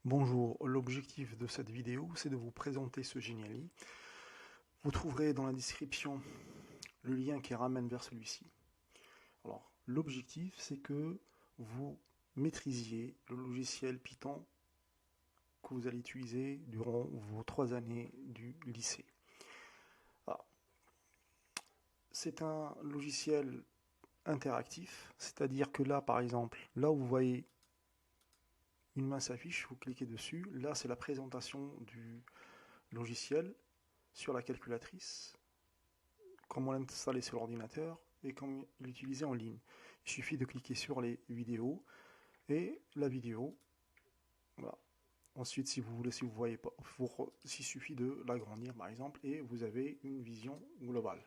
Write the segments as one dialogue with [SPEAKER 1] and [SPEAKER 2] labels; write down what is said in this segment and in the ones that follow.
[SPEAKER 1] Bonjour, l'objectif de cette vidéo, c'est de vous présenter ce Geniali. Vous trouverez dans la description le lien qui ramène vers celui-ci. Alors, l'objectif, c'est que vous maîtrisiez le logiciel Python que vous allez utiliser durant vos 3 années du lycée. C'est un logiciel interactif, c'est-à-dire que là, par exemple, là où vous voyez une main s'affiche, vous cliquez dessus. Là, c'est la présentation du logiciel sur la calculatrice, comment l'installer sur l'ordinateur et comment l'utiliser en ligne. Il suffit de cliquer sur les vidéos et la vidéo, voilà. Ensuite, si vous voulez, si vous voyez pas, il suffit de l'agrandir par exemple et vous avez une vision globale.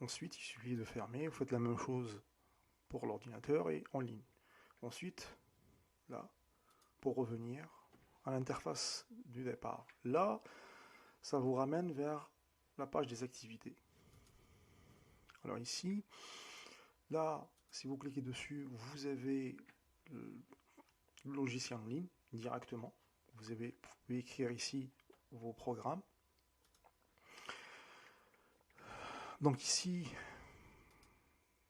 [SPEAKER 1] Ensuite, il suffit de fermer. Vous faites la même chose pour l'ordinateur et en ligne. Ensuite, là, pour revenir à l'interface du départ. Là, ça vous ramène vers la page des activités. Alors ici, là, si vous cliquez dessus, vous avez le logiciel en ligne directement. Vous pouvez écrire ici vos programmes. Donc ici,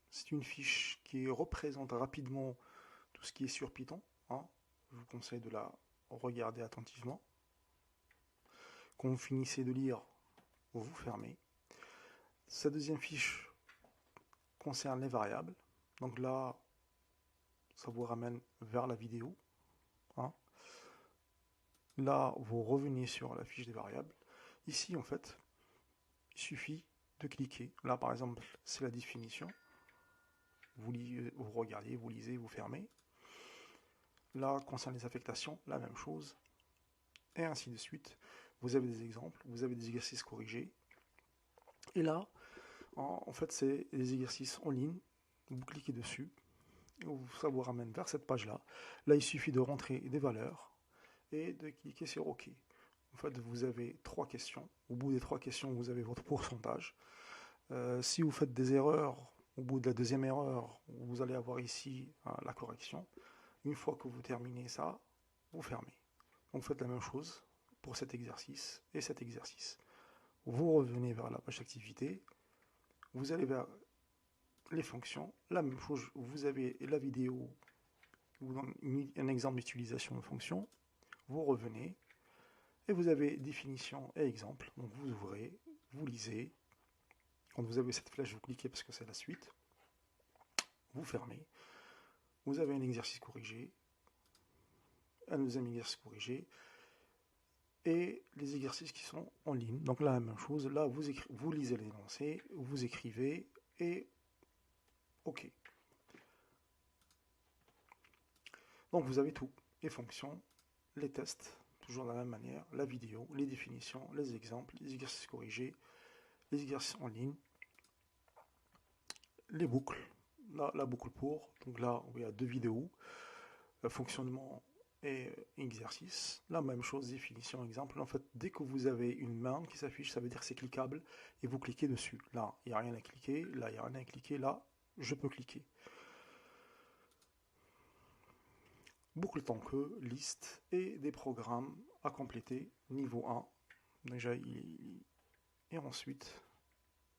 [SPEAKER 1] c'est une fiche qui représente rapidement tout ce qui est sur Python. Je vous conseille de la regarder attentivement. Quand vous finissez de lire, vous fermez. Cette deuxième fiche concerne les variables. Donc là, ça vous ramène vers la vidéo. Là, vous revenez sur la fiche des variables. Ici, en fait, il suffit de cliquer. Là, par exemple, c'est la définition. Vous regardez, vous lisez, vous fermez. Là, concernant les affectations, la même chose. Et ainsi de suite. Vous avez des exemples, vous avez des exercices corrigés. Et là, en fait, c'est des exercices en ligne. Vous cliquez dessus. Et ça vous ramène vers cette page-là. Là, il suffit de rentrer des valeurs et de cliquer sur OK. En fait, vous avez 3 questions. Au bout des 3 questions, vous avez votre pourcentage. Si vous faites des erreurs, au bout de la deuxième erreur, vous allez avoir ici la correction. Une fois que vous terminez ça, vous fermez. Donc, vous faites la même chose pour cet exercice et cet exercice. Vous revenez vers la page d'activité. Vous allez vers les fonctions. La même chose, vous avez la vidéo qui vous donne un exemple d'utilisation de fonction. Vous revenez et vous avez définition et exemple. Donc vous ouvrez, vous lisez. Quand vous avez cette flèche, vous cliquez parce que c'est la suite. Vous fermez. Vous avez un exercice corrigé, un deuxième exercice corrigé et les exercices qui sont en ligne. Donc là, la même chose. Là, vous lisez l'énoncé, vous écrivez et OK. Donc vous avez tout. Les fonctions, les tests, toujours de la même manière, la vidéo, les définitions, les exemples, les exercices corrigés, les exercices en ligne, les boucles, là, la boucle pour, donc là il y a 2 vidéos, fonctionnement et exercice, la même chose, définition, exemple. En fait, dès que vous avez une main qui s'affiche, ça veut dire que c'est cliquable et vous cliquez dessus. Là, il n'y a rien à cliquer, là, il n'y a rien à cliquer, là, je peux cliquer. Boucle tant que, liste et des programmes à compléter, niveau 1, déjà, et ensuite,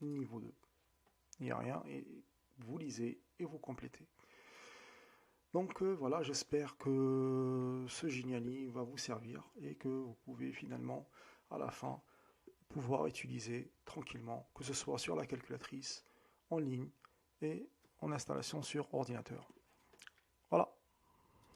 [SPEAKER 1] niveau 2. Il n'y a rien, et vous lisez et vous complétez. Donc voilà, j'espère que ce Geniali va vous servir et que vous pouvez finalement, à la fin, pouvoir utiliser tranquillement, que ce soit sur la calculatrice, en ligne et en installation sur ordinateur.